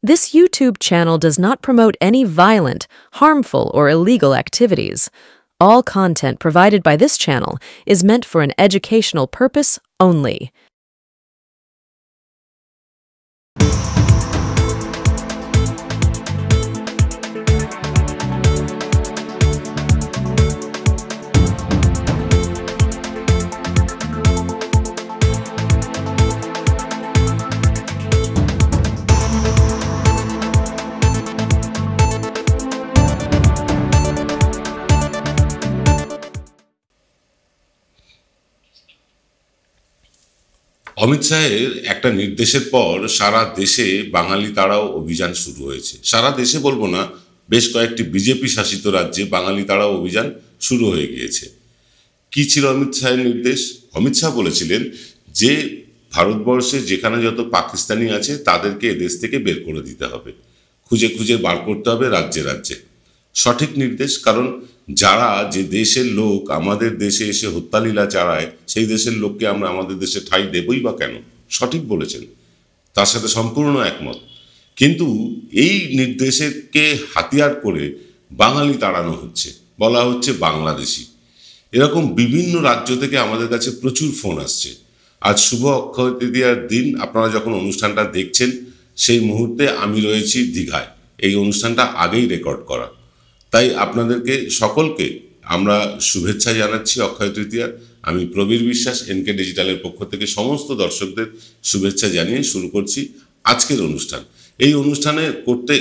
This YouTube channel does not promote any violent, harmful, or illegal activities. All content provided by this channel is meant for an educational purpose only. Amit শাহের একটা নির্দেশের পর সারা দেশে বাঙালি তাড়াও অভিযান শুরু হয়েছে। সারা দেশে বলবো না, বেশ কয়েকটি বিজেপি শাসিত রাজ্যে বাঙালি তাড়াও অভিযান শুরু হয়ে গিয়েছে। কি ছিল অমিত শাহের নির্দেশ? অমিত শাহ বলেছিলেন যে ভারতবর্ষে যেখানে যত পাকিস্তানি আছে তাদেরকে এদেশ থেকে বের করে দিতে হবে, খুঁজে খুঁজে বার করতে হবে রাজ্যে রাজ্যে। সঠিক নির্দেশ, কারণ যারা যে দেশের লোক আমাদের দেশে এসে হত্যালীলা চালায় সেই দেশের লোককে আমরা আমাদের দেশে ঠাঁই দেবই বা কেন? সঠিক বলেছেন, তার সাথে সম্পূর্ণ একমত। কিন্তু এই নির্দেশকে হাতিয়ার করে বাঙালি তাড়ানো হচ্ছে, বলা হচ্ছে বাংলাদেশি। এরকম বিভিন্ন রাজ্য থেকে আমাদের কাছে প্রচুর ফোন আসছে। আজ শুভ অক্ষয় তৃতীয়ার দিন আপনারা যখন অনুষ্ঠানটা দেখছেন সেই মুহূর্তে আমি রয়েছি দীঘায়। এই অনুষ্ঠানটা আগেই রেকর্ড করা, তাই আপনাদেরকে সকলকে আমরা শুভেচ্ছা জানাচ্ছি অক্ষয় তৃতীয়ার। আমি প্রবীর বিশ্বাস, এনকে ডিজিটালের পক্ষ থেকে সমস্ত দর্শকদের শুভেচ্ছা জানিয়ে শুরু করছি আজকের অনুষ্ঠান। এই অনুষ্ঠানে করতে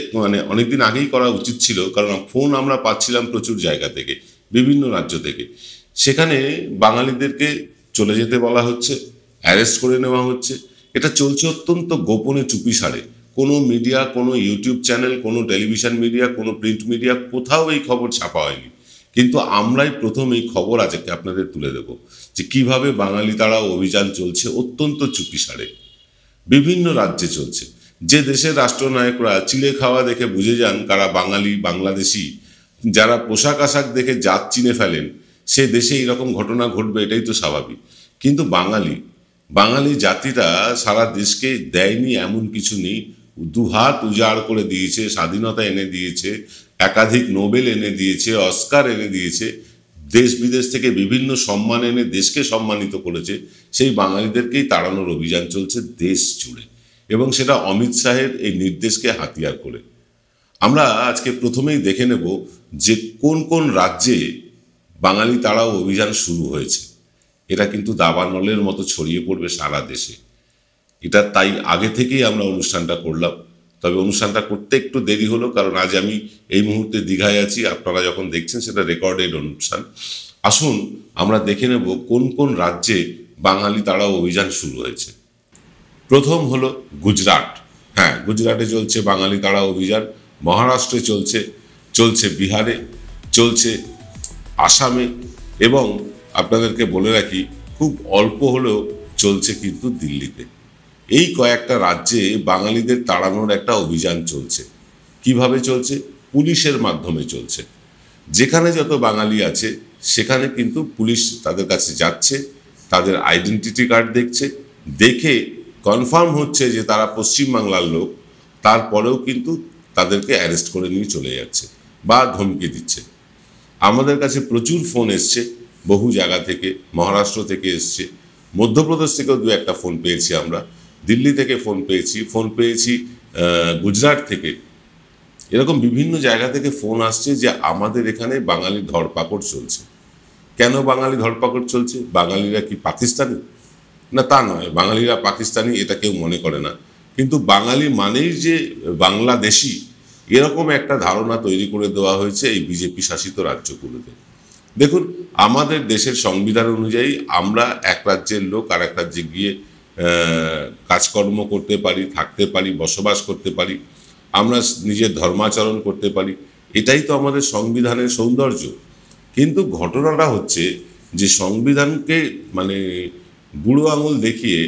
অনেকদিন আগেই করা উচিত ছিল, কারণ ফোন আমরা পাচ্ছিলাম প্রচুর জায়গা থেকে, বিভিন্ন রাজ্য থেকে। সেখানে বাঙালিদেরকে চলে যেতে বলা হচ্ছে, অ্যারেস্ট করে নেওয়া হচ্ছে। এটা চলছে অত্যন্ত গোপনে, চুপি সারে। কোনো মিডিয়া, কোনো ইউটিউব চ্যানেল, কোনো টেলিভিশন মিডিয়া, কোনো প্রিন্ট মিডিয়া, কোথাও এই খবর ছাপা হয়নি। কিন্তু আমরাই প্রথম এই খবর আজকে আপনাদের তুলে দেব যে কিভাবে বাঙালি তাড়াও অভিযান চলছে অত্যন্ত চুপি সারে, বিভিন্ন রাজ্যে চলছে। যে দেশের রাষ্ট্রনায়করা চিলে খাওয়া দেখে বুঝে যান কারা বাঙালি, বাংলাদেশি, যারা পোশাক আশাক দেখে জাত চিনে ফেলেন, সে দেশে এইরকম ঘটনা ঘটবে, এটাই তো স্বাভাবিক। কিন্তু বাঙালি জাতিটা সারা দেশকে দেয়নি এমন কিছু নেই। দুহাত উজাড় করে দিয়েছে, স্বাধীনতা এনে দিয়েছে, একাধিক নোবেল এনে দিয়েছে, অস্কার এনে দিয়েছে, দেশ বিদেশ থেকে বিভিন্ন সম্মান এনে দেশকে সম্মানিত করেছে। সেই বাঙালিদেরকেই তাড়ানোর অভিযান চলছে দেশ জুড়ে, এবং সেটা অমিত শাহের এই নির্দেশকে হাতিয়ার করে। আমরা আজকে প্রথমেই দেখে নেব যে কোন কোন রাজ্যে বাঙালি তাড়াও অভিযান শুরু হয়েছে। এটা কিন্তু দাবানলের মতো ছড়িয়ে পড়বে সারা দেশে। এটা তাই আগে থেকেই আমরা অনুষ্ঠানটা করলাম, তবে অনুষ্ঠানটা করতে একটু দেরি হলো, কারণ আজ আমি এই মুহূর্তে দীঘায় আছি। আপনারা যখন দেখছেন সেটা রেকর্ডেড অনুষ্ঠান। আসুন আমরা দেখে নেব কোন কোন রাজ্যে বাঙালি তাড়াও অভিযান শুরু হয়েছে। প্রথম হলো গুজরাট। হ্যাঁ, গুজরাটে চলছে বাঙালি তাড়াও অভিযান। মহারাষ্ট্রে চলছে বিহারে, চলছে আসামে, এবং আপনাদেরকে বলে রাখি খুব অল্প হলেও চলছে কিন্তু দিল্লিতে। এই কয়েকটা রাজ্যে বাঙালিদের তাড়ানোর একটা অভিযান চলছে। কিভাবে চলছে? পুলিশের মাধ্যমে চলছে। যেখানে যত বাঙালি আছে সেখানে কিন্তু পুলিশ তাদের কাছে যাচ্ছে, তাদের আইডেন্টিটি কার্ড দেখছে, দেখে কনফার্ম হচ্ছে যে তারা পশ্চিমবাংলার লোক, তারপরেও কিন্তু তাদেরকে অ্যারেস্ট করে নিয়ে চলে যাচ্ছে বা ধমকি দিচ্ছে। আমাদের কাছে প্রচুর ফোন এসছে বহু জায়গা থেকে। মহারাষ্ট্র থেকে এসছে, মধ্যপ্রদেশ থেকেও দু একটা ফোন পেয়েছি আমরা, দিল্লি থেকে ফোন পেয়েছি গুজরাট থেকে। এরকম বিভিন্ন জায়গা থেকে ফোন আসছে যে আমাদের এখানে বাঙালি ধরপাকড় চলছে। কেন বাঙালি ধরপাকড় চলছে? বাঙালিরা কি পাকিস্তানি? না, তা নয়। বাঙালিরা পাকিস্তানি এটা কেউ মনে করে না, কিন্তু বাঙালি মানেই যে বাংলাদেশি, এরকম একটা ধারণা তৈরি করে দেওয়া হয়েছে এই বিজেপি শাসিত রাজ্যগুলোতে। দেখুন, আমাদের দেশের সংবিধান অনুযায়ী আমরা এক রাজ্যের লোক আর এক রাজ্যে গিয়ে কাজকর্ম করতে পারি, থাকতে পারি, বসবাস করতে পারি, আমরা নিজের ধর্মাচরণ করতে পারি। এটাই তো আমাদের সংবিধানের সৌন্দর্য। কিন্তু ঘটনাটা হচ্ছে যে সংবিধানকে বুড়ো আঙুল দেখিয়ে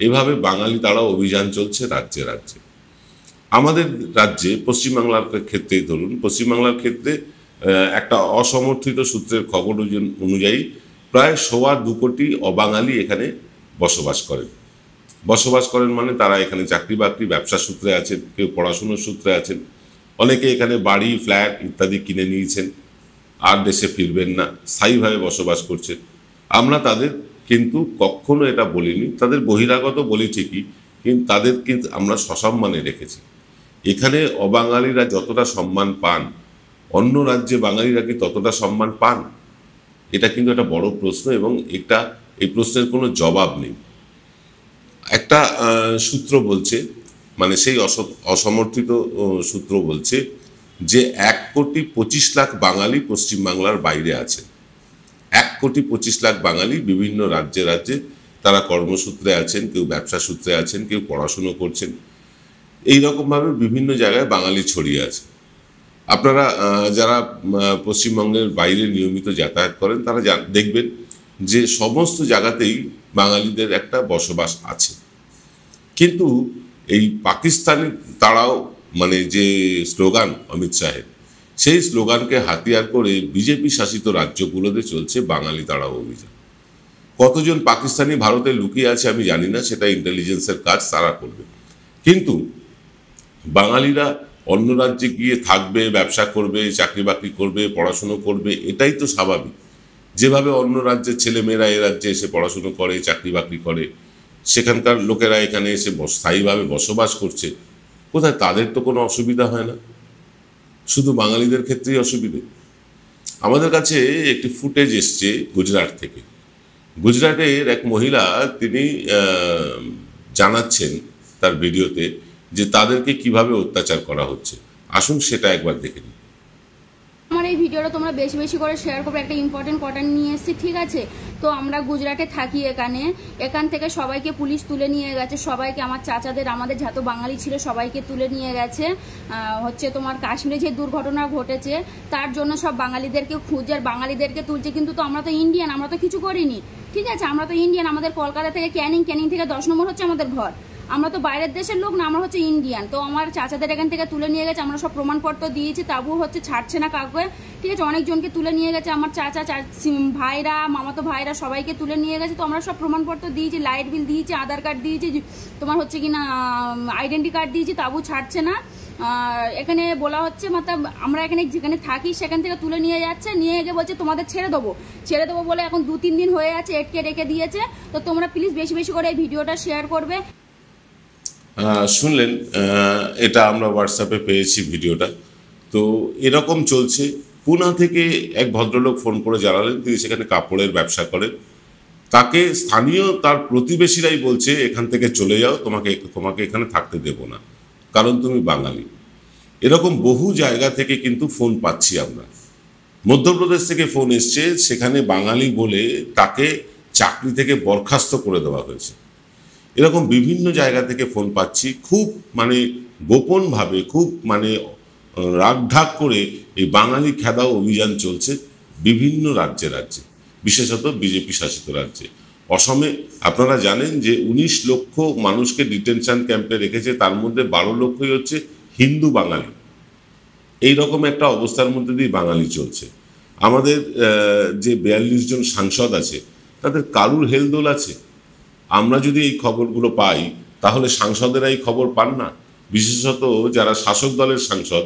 এভাবে বাঙালি তাড়াও অভিযান চলছে রাজ্যে রাজ্যে। আমাদের রাজ্যে পশ্চিমবাংলার ক্ষেত্রেই ধরুন, পশ্চিমবাংলার ক্ষেত্রে একটা অসমর্থিত সূত্রের খবর অনুযায়ী প্রায় 2.25 কোটি অবাঙালি এখানে বসবাস করেন। বসবাস করেন মানে তারা এখানে চাকরি বাকরি ব্যবসা সূত্রে আছেন, কেউ পড়াশুনোর সূত্রে আছেন, অনেকে এখানে বাড়ি ফ্ল্যাট ইত্যাদি কিনে নিয়েছেন, আর দেশে ফিরবেন না, স্থায়ীভাবে বসবাস করছেন। আমরা তাদের কিন্তু কখনো এটা বলিনি, তাদের বহিরাগত বলি ঠিকই, কিন্তু তাদের কিন্তু আমরা সসম্মানে রেখেছি। এখানে অবাঙালিরা যতটা সম্মান পান, অন্য রাজ্যে বাঙালিরা কি ততটা সম্মান পান? এটা কিন্তু একটা বড় প্রশ্ন, এবং এই প্রশ্নের কোনো জবাব নেই। একটা সূত্র বলছে, মানে সেই অসমর্থিত সূত্র বলছে যে 1,25,00,000 বাঙালি পশ্চিমবাংলার বাইরে আছে। 1,25,00,000 বাঙালি বিভিন্ন রাজ্যে রাজ্যে তারা কর্মসূত্রে আছেন, কেউ ব্যবসা সূত্রে আছেন, কেউ পড়াশুনো করছেন। এইরকমভাবে বিভিন্ন জায়গায় বাঙালি ছড়িয়ে আছে। আপনারা যারা পশ্চিমবঙ্গের বাইরে নিয়মিত যাতায়াত করেন তারা দেখবেন যে সমস্ত জায়গাতেই বাঙালিদের একটা বসবাস আছে। কিন্তু এই পাকিস্তানি তাড়াও, মানে যে স্লোগান অমিত শাহের, সেই স্লোগানকে হাতিয়ার করে বিজেপি শাসিত রাজ্যগুলোতে চলছে বাঙালি তাড়াও অভিযান। কতজন পাকিস্তানি ভারতে লুকিয়ে আছে আমি জানি না, সেটা ইন্টেলিজেন্সের কাজ, তারা করবে। কিন্তু বাঙালিরা অন্য রাজ্যে গিয়ে থাকবে, ব্যবসা করবে, চাকরি বাকরি করবে, পড়াশুনো করবে, এটাই তো স্বাভাবিক। যেভাবে অন্য রাজ্যের ছেলেমেয়েরা এ রাজ্যে এসে পড়াশুনো করে, চাকরি বাকরি করে, সেখানকার লোকেরা এখানে এসে স্থায়ীভাবে বসবাস করছে, কোথায় তাদের তো কোনো অসুবিধা হয় না, শুধু বাঙালিদের ক্ষেত্রেই অসুবিধে। আমাদের কাছে একটি ফুটেজ এসছে গুজরাট থেকে। গুজরাটের এক মহিলা, তিনি জানাচ্ছেন তার ভিডিওতে যে তাদেরকে কিভাবে অত্যাচার করা হচ্ছে। আসুন সেটা একবার দেখে নিই। আমার এই ভিডিওটা তোমরা বেশি বেশি করে শেয়ার করবে। একটা ইম্পর্টেন্ট কথা নিয়ে এসেছি, ঠিক আছে? তো আমরা গুজরাটে থাকি, এখান থেকে সবাইকে পুলিশ তুলে নিয়ে গেছে, সবাইকে, আমার চাচাদের, আমাদের যত বাঙালি ছিল সবাইকে তুলে নিয়ে গেছে। হচ্ছে তোমার কাশ্মীরে যে দুর্ঘটনা ঘটেছে তার জন্য সব বাঙালিদেরকে খুঁজে আর বাঙালিদেরকে তুলছে। কিন্তু তো আমরা তো ইন্ডিয়ান, আমরা তো কিছু করিনি, ঠিক আছে? আমরা তো ইন্ডিয়ান, আমাদের কলকাতা থেকে ক্যানিং থেকে 10 নম্বর হচ্ছে আমাদের ঘর। আমরা তো বাইরের দেশের লোক না, আমরা হচ্ছে ইন্ডিয়ান। তো আমার চাচাদের এখান থেকে তুলে নিয়ে গেছে, আমরা সব প্রমাণপত্র দিয়েছি, তাবু হচ্ছে ছাড়ছে না কাউকে, ঠিক আছে? অনেকজনকে তুলে নিয়ে গেছে, আমার চাচা, ভাইরা, মামাতো ভাইরা সবাইকে তুলে নিয়ে গেছে। তো আমরা সব প্রমাণপত্র দিয়েছি, লাইট বিল দিয়েছি, আধার কার্ড দিয়েছি, তোমার হচ্ছে কি না আইডেন্টি কার্ড দিয়েছি, তাবু ছাড়ছে না। এখানে বলা হচ্ছে, মতলব আমরা এখানে যেখানে থাকি সেখান থেকে তুলে নিয়ে যাচ্ছে, নিয়ে গিয়ে বলছে তোমাদের ছেড়ে দেবো বলে এখন 2-3 দিন হয়ে আছে, এটকে রেখে দিয়েছে। তো তোমরা প্লিজ বেশি বেশি করে এই ভিডিওটা শেয়ার করবে। শুনলেন, এটা আমরা হোয়াটসঅ্যাপে পেয়েছি ভিডিওটা। তো এরকম চলছে। পুনা থেকে এক ভদ্রলোক ফোন করে জানালেন তিনি সেখানে কাপড়ের ব্যবসা করেন। তাকে স্থানীয় তার প্রতিবেশীরাই বলছে এখান থেকে চলে যাও, তোমাকে এখানে থাকতে দেব না, কারণ তুমি বাঙালি। এরকম বহু জায়গা থেকে কিন্তু ফোন পাচ্ছি আমরা। মধ্যপ্রদেশ থেকে ফোন এসছে, সেখানে বাঙালি বলে তাকে চাকরি থেকে বরখাস্ত করে দেওয়া হয়েছে। এরকম বিভিন্ন জায়গা থেকে ফোন পাচ্ছি, খুব মানে গোপনভাবে, খুব মানে রাগঢাক করে এই বাঙালি খেদাও অভিযান চলছে বিভিন্ন রাজ্যে রাজ্যে, বিশেষত বিজেপি শাসিত রাজ্যে। অসমে আপনারা জানেন যে 19 লক্ষ মানুষকে ডিটেনশন ক্যাম্পে রেখেছে, তার মধ্যে 12 লক্ষই হচ্ছে হিন্দু বাঙালি। এইরকম একটা অবস্থার মধ্যে দিয়ে বাঙালি চলছে। আমাদের যে 42 জন সাংসদ আছে তাদের কারুর হেলদোল আছে? আমরা যদি এই খবরগুলো পাই তাহলে সাংসদেরা এই খবর পান না? বিশেষত যারা শাসক দলের সাংসদ,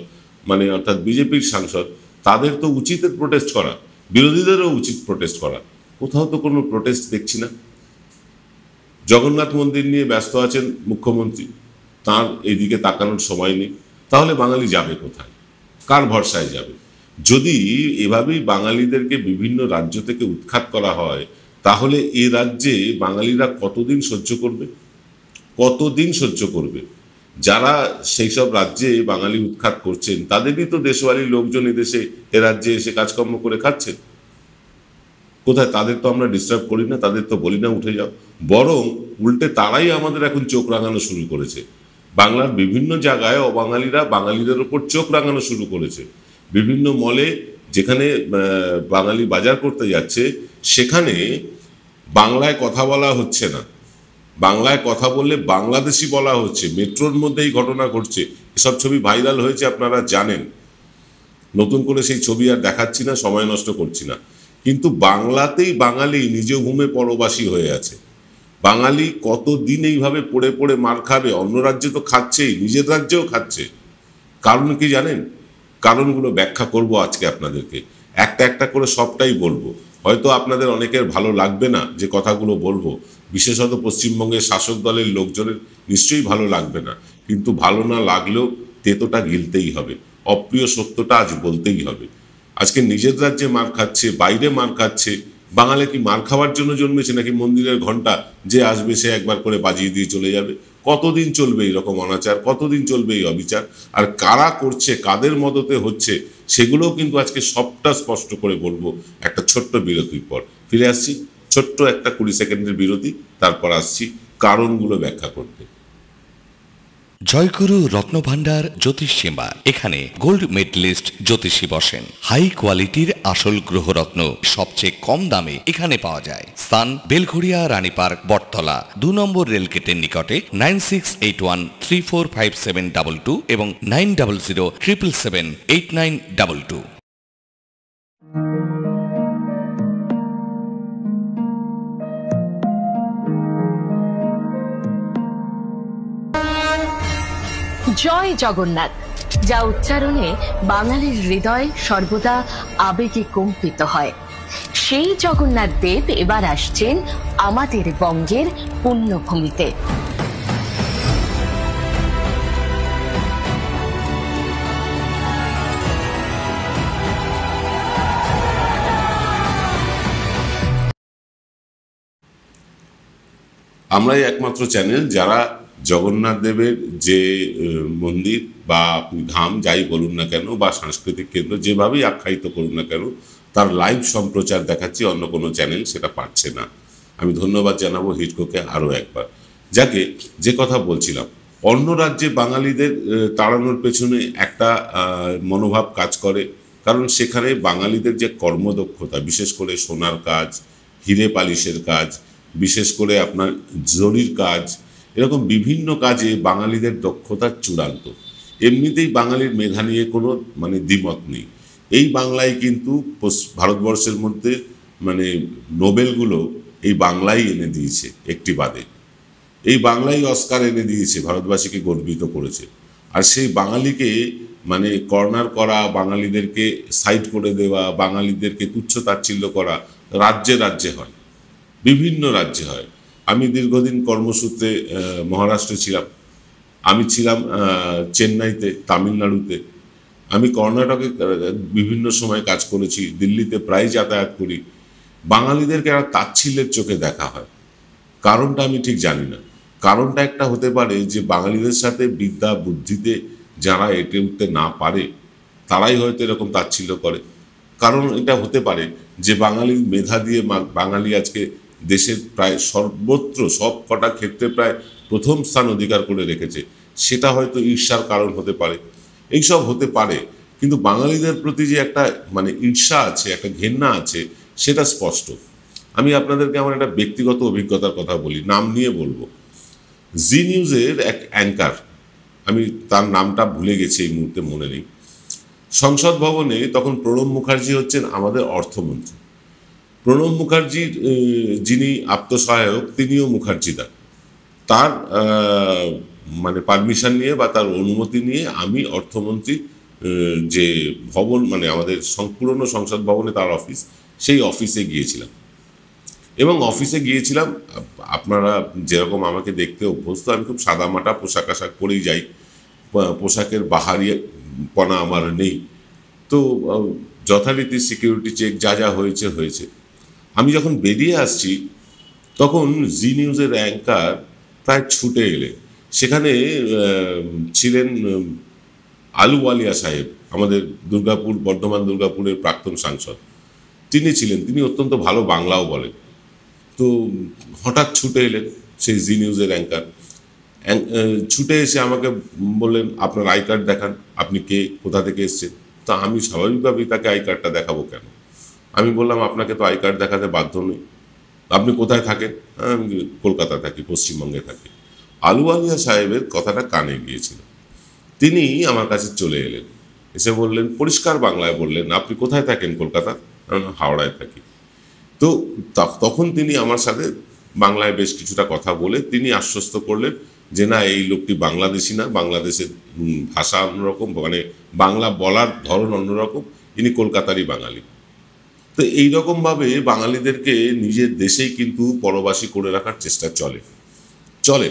মানে অর্থাৎ বিজেপির সাংসদ, তাদের তো উচিত প্রোটেস্ট করা, বিরোধীদেরও উচিত প্রোটেস্ট করা। কোথাও তো কোনো প্রোটেস্ট দেখছি না। জগন্নাথ মন্দির নিয়ে ব্যস্ত আছেন মুখ্যমন্ত্রী, তার এইদিকে তাকানোর সময় নেই। তাহলে বাঙালি যাবে কোথায়? কার ভরসায় যাবে? যদি এভাবেই বাঙালিদেরকে বিভিন্ন রাজ্য থেকে উৎখাত করা হয় তাহলে এ রাজ্যে বাঙালিরা কতদিন সহ্য করবে? কতদিন সহ্য করবে? যারা সেই সব রাজ্যে বাঙালি উৎখাত করছেন তাদেরই তো দেশওয়ালি লোকজন এদেশে এ রাজ্যে এসে কাজকর্ম করে খাচ্ছেন। কোথায়? তাদের তো আমরা ডিস্টার্ব করি না, তাদের তো বলি না উঠে যাও। বরং উল্টে তারাই আমাদের এখন চোখ রাঙানো শুরু করেছে। বাংলার বিভিন্ন জায়গায় অবাঙালিরা বাঙালিদের ওপর চোখ রাঙানো শুরু করেছে। বিভিন্ন মলে যেখানে বাঙালি বাজার করতে যাচ্ছে সেখানে বাংলায় কথা বলা হচ্ছে না, বাংলায় কথা বললে বাংলাদেশি বলা হচ্ছে। মেট্রোর মধ্যেই ঘটনা ঘটছে, এসব ছবি ভাইরাল হয়েছে, আপনারা জানেন। নতুন করে সেই ছবি আর দেখাচ্ছি না, সময় নষ্ট করছি না। কিন্তু বাংলাতেই বাঙালি নিজ ভূমে পরবাসী হয়ে আছে। বাঙালি কতদিন এইভাবে পড়ে পড়ে মার খাবে? অন্য রাজ্যে তো খাচ্ছেই, নিজের রাজ্যেও খাচ্ছে। কারণ কি জানেন? কারণগুলো ব্যাখ্যা করব আজকে আপনাদেরকে, একটা একটা করে সবটাই বলবো। হয়তো আপনাদের অনেকের ভালো লাগবে না যে কথাগুলো বলবো, বিশেষত পশ্চিমবঙ্গের শাসক দলের লোকজনের নিশ্চয়ই ভালো লাগবে না, কিন্তু ভালো না লাগলেও তেতোটা গিলতেই হবে, অপ্রিয় সত্যটা আজ বলতেই হবে। আজকে নিজের রাজ্যে মার খাচ্ছে, বাইরে মার খাচ্ছে। বাঙালি কি মার খাওয়ার জন্য জন্মেছে নাকি মন্দিরের ঘন্টা যে আসবে সে একবার করে বাজিয়ে দিয়ে চলে যাবে? কতদিন চলবে এইরকম অনাচার? কতদিন চলবে এই অবিচার? আর কারা করছে, কাদের মদতে হচ্ছে, সেগুলোও কিন্তু আজকে সবটা স্পষ্ট করে বলবো একটা ছোট্ট বিরতির পর। ফিরে আসছি, ছোট্ট একটা 20 সেকেন্ডের বিরতি, তারপর আসছি কারণগুলো ব্যাখ্যা করতে। জয়গুরু রত্নভান্ডার জ্যোতিষীমা, এখানে গোল্ড মেডেলিস্ট জ্যোতিষী বসেন। হাই কোয়ালিটির আসল গ্রহরত্ন সবচেয়ে কম দামে এখানে পাওয়া যায়। স্থান বেলঘড়িয়া, রানী পার্ক, বটতলা, 2 নম্বর রেলগেটের নিকটে। 9681345722 এবং 9007778922। জয় জগন্নাথ, যা উচ্চারণে বাঙালির হৃদয় সর্বদা আবেগে কম্পিত হয়। সেই জগন্নাথ দেব এবার আসছেন আমাদের বঙ্গের পুণ্যভূমিতে। আমরাই একমাত্র চ্যানেল যারা জগন্নাথ দেবের যে মন্দির বা আপনি ধাম যাই বলুন না কেন, বা সাংস্কৃতিক কেন্দ্র যেভাবেই আখ্যায়িত করুন না কেন, তার লাইভ সম্প্রচার দেখাচ্ছি। অন্য কোনো চ্যানেল সেটা পাচ্ছে না। আমি ধন্যবাদ জানাবো হিটকোকে আরও একবার। যাকে যে কথা বলছিলাম, অন্য রাজ্যে বাঙালিদের তাড়ানোর পেছনে একটা মনোভাব কাজ করে, কারণ সেখানে বাঙালিদের যে কর্মদক্ষতা, বিশেষ করে সোনার কাজ, হিরে পালিশের কাজ, বিশেষ করে আপনার জরির কাজ, এরকম বিভিন্ন কাজে বাঙালিদের দক্ষতা চূড়ান্ত। এমনিতেই বাঙালির মেধা নিয়ে কোনো দ্বিমত নেই। এই বাংলায় কিন্তু ভারতবর্ষের মধ্যে নোবেলগুলো এই বাংলাই এনে দিয়েছে, একটি বাদে। এই বাংলাই অস্কার এনে দিয়েছে, ভারতবাসীকে গর্বিত করেছে। আর সেই বাঙালিকে কর্নার করা, বাঙালিদেরকে সাইড করে দেওয়া, বাঙালিদেরকে তুচ্ছ তাচ্ছিল্য করা রাজ্যে রাজ্যে হয়, বিভিন্ন রাজ্যে হয়। আমি দীর্ঘদিন কর্মসূত্রে মহারাষ্ট্রে ছিলাম, আমি ছিলাম চেন্নাইতে, তামিলনাড়ুতে, আমি কর্ণাটকে বিভিন্ন সময় কাজ করেছি, দিল্লিতে প্রায় যাতায়াত করি। বাঙালিদেরকে একটা তাচ্ছিল্যের চোখে দেখা হয়। কারণটা আমি ঠিক জানি না। কারণটা একটা হতে পারে যে বাঙালিদের সাথে বিদ্যা বুদ্ধিতে যারা এঁটে উঠতে না পারে তারাই হয়তো এরকম তাচ্ছিল্য করে। কারণ এটা হতে পারে যে বাঙালির মেধা দিয়ে বাঙালি আজকে দেশের প্রায় সর্বত্র সব কটা ক্ষেত্রে প্রায় প্রথম স্থান অধিকার করে রেখেছে। সেটা হয়তো ঈর্ষার কারণ হতে পারে, এইসব হতে পারে। কিন্তু বাঙালিদের প্রতি যে একটা ঈর্ষা আছে, একটা ঘেন্না আছে, সেটা স্পষ্ট। আমি আপনাদেরকে আমার একটা ব্যক্তিগত অভিজ্ঞতার কথা বলি, নাম নিয়ে বলবো। জি নিউজের এক অ্যাঙ্কার, আমি তার নামটা ভুলে গেছি, এই মুহূর্তে মনে নেই। সংসদ ভবনে তখন প্রণব মুখার্জি হচ্ছেন আমাদের অর্থমন্ত্রী। প্রণব মুখার্জির যিনি আত্মসহায়ক, তিনিও মুখার্জিদা। তার পারমিশন নিয়ে বা তার অনুমতি নিয়ে আমি অর্থমন্ত্রী যে ভবন, আমাদের পুরনো সংসদ ভবনে তার অফিস, সেই অফিসে গিয়েছিলাম। এবং অফিসে গিয়েছিলাম, আপনারা যেরকম আমাকে দেখতে অভ্যস্ত, আমি খুব সাদামাটা পোশাক আশাক পরেই যাই, পোশাকের বাহারিপনা আমার নেই। তো যথারীতি সিকিউরিটি চেক যা যা হয়েছে হয়েছে। আমি যখন বেরিয়ে আসছি তখন জি নিউজের অ্যাঙ্কার প্রায় ছুটে এলেন। সেখানে ছিলেন আলুওয়ালিয়া সাহেব, আমাদের বর্ধমান দুর্গাপুরের প্রাক্তন সাংসদ। তিনি ছিলেন, তিনি অত্যন্ত ভালো বাংলাও বলেন। তো হঠাৎ ছুটে এলেন সেই জি নিউজের অ্যাঙ্কার। ছুটে এসে আমাকে বললেন, আপনার আই কার্ড দেখান, আপনি কে, কোথা থেকে এসছেন। তো আমি স্বাভাবিকভাবেই তাকে আই কার্ডটা দেখাবো কেন। আমি বললাম, আপনাকে তো আই কার্ড দেখাতে বাধ্য নই, আপনি কোথায় থাকেন? আমি কলকাতা থাকি, পশ্চিমবঙ্গে থাকি। আলুওয়ালিয়া সাহেবের কথাটা কানে গিয়েছিল। তিনি আমার কাছে চলে এলেন, এসে বললেন, পরিষ্কার বাংলায় বললেন, আপনি কোথায় থাকেন? কলকাতা। হাওড়ায় থাকি। তো তখন তিনি আমার সাথে বাংলায় বেশ কিছুটা কথা বলে তিনি আশ্বস্ত করলেন যে না, এই লোকটি বাংলাদেশি না, বাংলাদেশের ভাষা অন্যরকম, মানে বাংলা বলার ধরন অন্যরকম, ইনি কলকাতারই বাঙালি। তো এইরকমভাবে বাঙালিদেরকে নিজের দেশেই কিন্তু পরবাসী করে রাখার চেষ্টা চলে।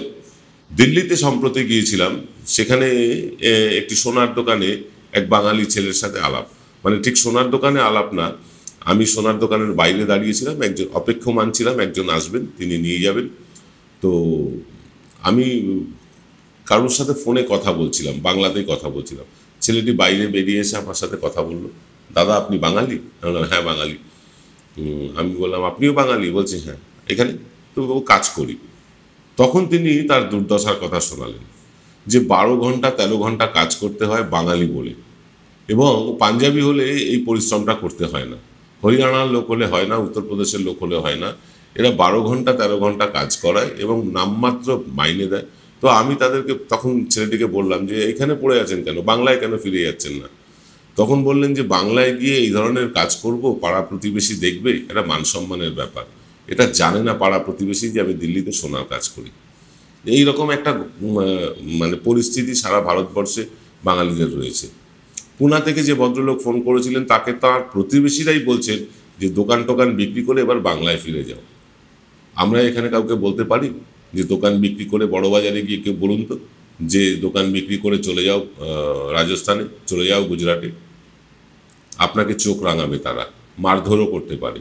দিল্লিতে সম্প্রতি গিয়েছিলাম, সেখানে একটি সোনার দোকানে এক বাঙালি ছেলের সাথে আলাপ, মানে ঠিক সোনার দোকানে আলাপ না, আমি সোনার দোকানের বাইরে দাঁড়িয়েছিলাম, একজন অপেক্ষমান ছিলাম, একজন আসবেন, তিনি নিয়ে যাবেন। তো আমি কারোর সাথে ফোনে কথা বলছিলাম, বাংলাতেই কথা বলছিলাম। ছেলেটি বাইরে বেরিয়ে এসে আমার সাথে কথা বললো, দাদা আপনি বাঙালি? আমি বললাম হ্যাঁ বাঙালি। আমি বললাম আপনিও বাঙালি? বলছে হ্যাঁ। এখানে তো কাজ করি। তখন তিনি তার দুর্দশার কথা শোনালেন যে 12 ঘন্টা 13 ঘন্টা কাজ করতে হয় বাঙালি বলে, এবং পাঞ্জাবি হলে এই পরিশ্রমটা করতে হয় না, হরিয়ানার লোক হলে হয় না, উত্তরপ্রদেশের লোক হলে হয় না। এরা 12 ঘন্টা 13 ঘন্টা কাজ করায় এবং নামমাত্র মাইনে দেয়। তো আমি তাদেরকে তখন ছেলেটিকে বললাম যে এখানে পড়ে আছেন কেন, বাংলায় কেন ফিরে যাচ্ছেন না? তখন বললেন যে বাংলায় গিয়ে এই ধরনের কাজ করব, পাড়া প্রতিবেশী দেখবে, এটা মান সম্মানের ব্যাপার, এটা জানে না পাড়া প্রতিবেশী যে আমি দিল্লিতে সোনার কাজ করি। এইরকম একটা মানে পরিস্থিতি সারা ভারতবর্ষে বাঙালিদের রয়েছে। পুনা থেকে যে ভদ্রলোক ফোন করেছিলেন তাকে তার প্রতিবেশীরাই বলছেন যে দোকান টোকান বিক্রি করে এবার বাংলায় ফিরে যাও। আমরা এখানে কাউকে বলতে পারি যে দোকান বিক্রি করে বড় বাজারে গিয়ে, কেউ বলুন তো যে দোকান বিক্রি করে চলে যাও রাজস্থানে, চলে যাও গুজরাটে? আপনাকে চোখ রাঙাবে, তারা মারধরও করতে পারে।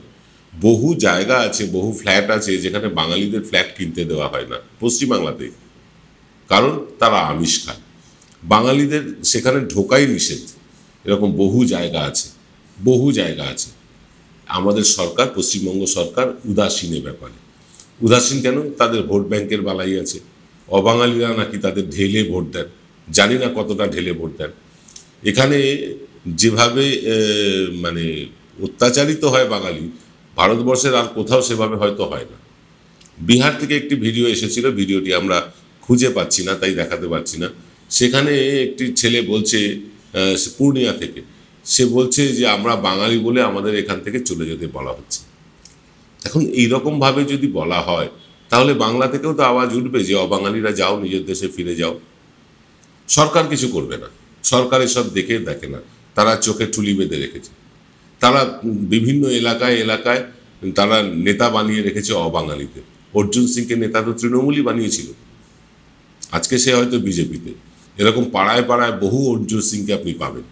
বহু জায়গা আছে, বহু ফ্ল্যাট আছে যেখানে বাঙালিদের ফ্ল্যাট কিনতে দেওয়া হয় না পশ্চিমবাংলাতে, কারণ তারা আমিষ খায়, বাঙালিদের সেখানে ঢোকাই নিষেধ। এরকম বহু জায়গা আছে। আমাদের সরকার, পশ্চিমবঙ্গ সরকার উদাসীন ব্যাপারে। উদাসীন কেন? তাদের ভোট ব্যাংকের বালাই আছে। অবাঙালিরা নাকি তাদের ঢেলে ভোট দেন, জানি না কতটা ঢেলে ভোট দেন। এখানে যেভাবে মানে অত্যাচারিত হয় বাঙালি, ভারতবর্ষের আর কোথাও সেভাবে হয়তো হয় না। বিহার থেকে একটি ভিডিও এসেছিল, ভিডিওটি আমরা খুঁজে পাচ্ছি না, তাই দেখাতে পারছি না। সেখানে একটি ছেলে বলছে, পূর্ণিয়া থেকে, সে বলছে যে আমরা বাঙালি বলে আমাদের এখান থেকে চলে যেতে বলা হচ্ছে। এখন এইরকমভাবে যদি বলা হয় তাহলে বাংলা থেকেও তো আওয়াজ উঠবে যে অবাঙালিরা যাও, নিজের দেশে ফিরে যাও। সরকার কিছু করবে না, সরকার এসব দেখে না, তারা চোখে ঠুলি বেঁধে রেখেছে। তারা বিভিন্ন এলাকায় তারা নেতা বানিয়ে রেখেছে অবাঙালিদের। অর্জুন সিংকে নেতা তো তৃণমূলই বানিয়েছিল, আজকে সে হয়তো বিজেপিতে। এরকম পাড়ায় বহু অর্জুন সিংকে আপনি পাবেন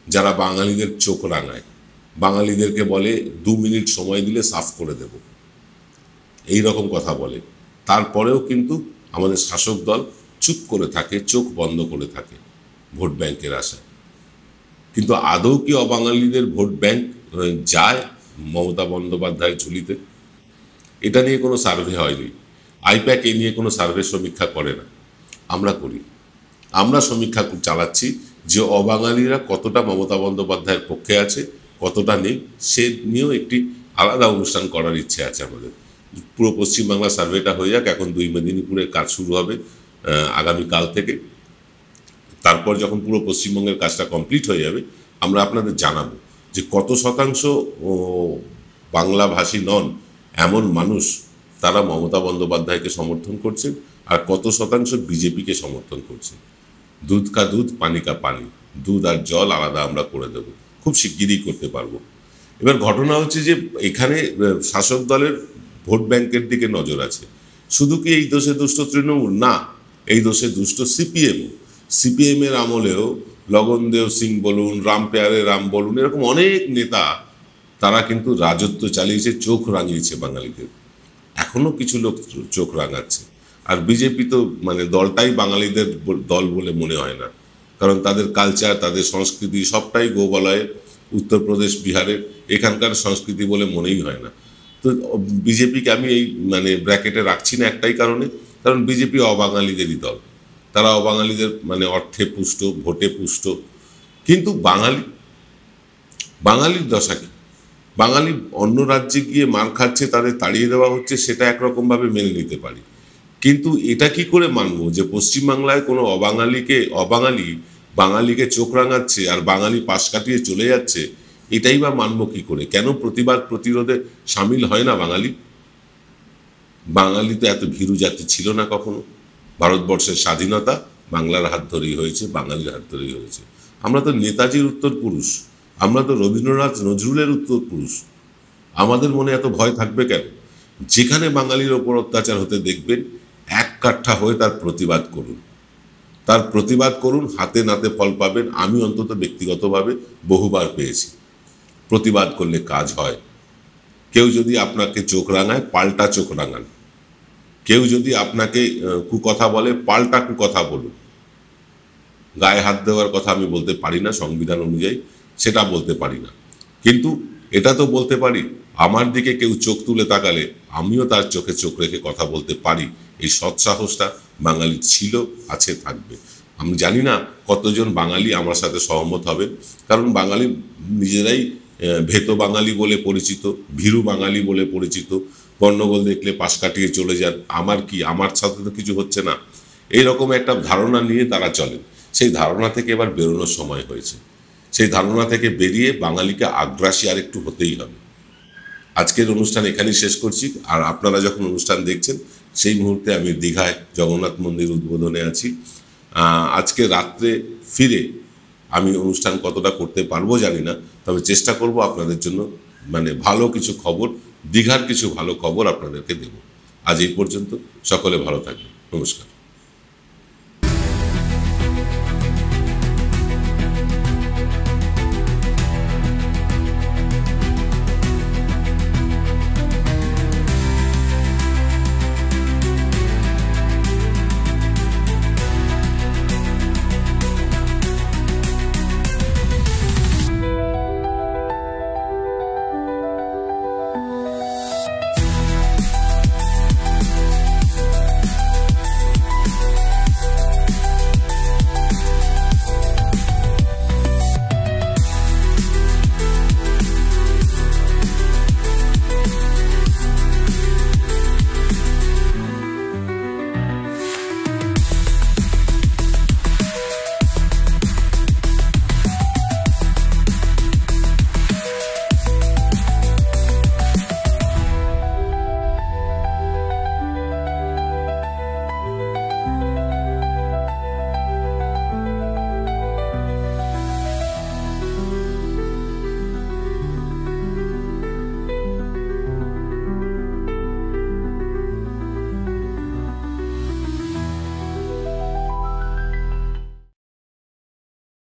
যারা বাঙালিদের চোখ রাঙায়, বাঙালিদেরকে বলে 2 মিনিট সময় দিলে সাফ করে দেব, এই রকম কথা বলে। তারপরেও কিন্তু আমাদের শাসক দল চুপ করে থাকে, চোখ বন্ধ করে থাকে ভোট ব্যাংকের আশায়। কিন্তু আদৌ কি অবাঙালিদের ভোট ব্যাংক যায় মমতা বন্দ্যোপাধ্যায়ের ঝুলিতে? এটা নিয়ে কোনো সার্ভে হয়নি। আইপ্যাক এ নিয়ে কোনো সার্ভে সমীক্ষা করে না, আমরা করি। আমরা সমীক্ষা চালাচ্ছি যে অবাঙালিরা কতটা মমতা বন্দ্যোপাধ্যায়ের পক্ষে আছে, কতটা নেই, সে নিয়েও একটি আলাদা অনুষ্ঠান করার ইচ্ছে আছে আমাদের। পুরো পশ্চিমবাংলা সার্ভেটা হয়ে যাক, এখন 2 মেদিনীপুরের কাজ শুরু হবে আগামীকাল থেকে। তারপর যখন পুরো পশ্চিমবঙ্গের কাজটা কমপ্লিট হয়ে যাবে, আমরা আপনাদের জানাবো যে কত শতাংশ বাংলাভাষী নন এমন মানুষ তারা মমতা বন্দ্যোপাধ্যায়কে সমর্থন করছেন, আর কত শতাংশ বিজেপিকে সমর্থন করছে। দুধ কা দুধ, পানি কা পানি, দুধ আর জল আলাদা আমরা করে দেব, খুব শিগগিরই করতে পারবো। এবার ঘটনা হচ্ছে যে এখানে শাসক দলের ভোট ব্যাংকের দিকে নজর আছে। শুধু কি এই দোষে দুষ্ট তৃণমূল? না, এই দোষে দুষ্ট সিপিএমের আমলেও লগনদেও সিং বলুন, রামপেয়ারে রাম বলুন, এরকম অনেক নেতা তারা কিন্তু রাজত্ব চালিয়েছে, চোখ রাঙিয়েছে বাঙালিদের। এখনো কিছু লোক চোখ রাঙাচ্ছে। আর বিজেপি তো মানে দলটাই বাঙালিদের দল বলে মনে হয় না, কারণ তাদের কালচার, তাদের সংস্কৃতি সবটাই গোবলয়ের, উত্তরপ্রদেশ বিহারের, এখানকার সংস্কৃতি বলে মনেই হয় না। তো বিজেপিকে আমি এই মানে ব্র্যাকেটে রাখছি না একটাই কারণে, কারণ বিজেপি অবাঙালিদেরই দল। তারা অবাঙালিদের মানে অর্থে পুষ্ট, ভোটে পুষ্ট। কিন্তু বাঙালির দশা কি? বাঙালি অন্য রাজ্যে গিয়ে মার খাচ্ছে, তাদের তাড়িয়ে দেওয়া হচ্ছে, সেটা একরকমভাবে মেনে নিতে পারি। কিন্তু এটা কি করে মানবো যে পশ্চিমবাংলায় কোনো অবাঙালি বাঙালিকে চোখ রাঙাচ্ছে আর বাঙালি পাশ কাটিয়ে চলে যাচ্ছে? এটাই বা মানবো কি করে? কেন প্রতিবাদ প্রতিরোধে সামিল হয় না বাঙালি? বাঙালি তো এত ভীরু জাতি ছিল না কখনো। ভারতবর্ষের স্বাধীনতা বাংলার হাত ধরেই হয়েছে, বাঙালির হাত ধরেই হয়েছে। আমরা তো নেতাজির উত্তর পুরুষ, আমরা তো রবীন্দ্রনাথ নজরুলের উত্তর পুরুষ। আমাদের মনে এত ভয় থাকবে কেন? যেখানে বাঙালির ওপর অত্যাচার হতে দেখবেন, এক কাঠা হয়ে তার প্রতিবাদ করুন, তার প্রতিবাদ করুন, হাতে নাতে ফল পাবেন। আমি অন্তত ব্যক্তিগতভাবে বহুবার পেয়েছি। প্রতিবাদ করলে কাজ হয়। কেউ যদি আপনাকে চোখ রাঙায়, পাল্টা চোখ রাঙান। কেউ যদি আপনাকে কুকথা বলে, পাল্টা কুকথা বলুন। গায়ে হাত দেওয়ার কথা আমি বলতে পারি না, সংবিধান অনুযায়ী সেটা বলতে পারি না, কিন্তু এটা তো বলতে পারি, আমার দিকে কেউ চোখ তুলে তাকালে আমিও তার চোখে চোখ রেখে কথা বলতে পারি। এই সৎসাহসটা বাঙালি ছিল, আছে, থাকবে। আমি জানি না কতজন বাঙালি আমার সাথে সহমত হবে, কারণ বাঙালি নিজেরাই ভেতো বাঙালি বলে পরিচিত, ভীরু বাঙালি বলে পরিচিত। গণ্ডগোল দেখলে পাশ কাটিয়ে চলে যান, আমার কি, আমার সাথে তো কিছু হচ্ছে না, এইরকম একটা ধারণা নিয়ে তারা চলেন। সেই ধারণা থেকে এবার বেরোনোর সময় হয়েছে। সেই ধারণা থেকে বেরিয়ে বাঙালিকে আগ্রাসী আর একটু হতেই হবে। আজকের অনুষ্ঠান এখানেই শেষ করছি। আর আপনারা যখন অনুষ্ঠান দেখছেন সেই মুহূর্তে আমি দীঘায় জগন্নাথ মন্দির উদ্বোধনে আছি। আজকে রাত্রে ফিরে আমি অনুষ্ঠান কতটা করতে পারবো জানি না, তবে চেষ্টা করব আপনাদের জন্য ভালো কিছু খবর, দীঘার কিছু ভালো খবর আপনাদেরকে দেব। আজ এই পর্যন্ত, সকলে ভালো থাকবেন। নমস্কার।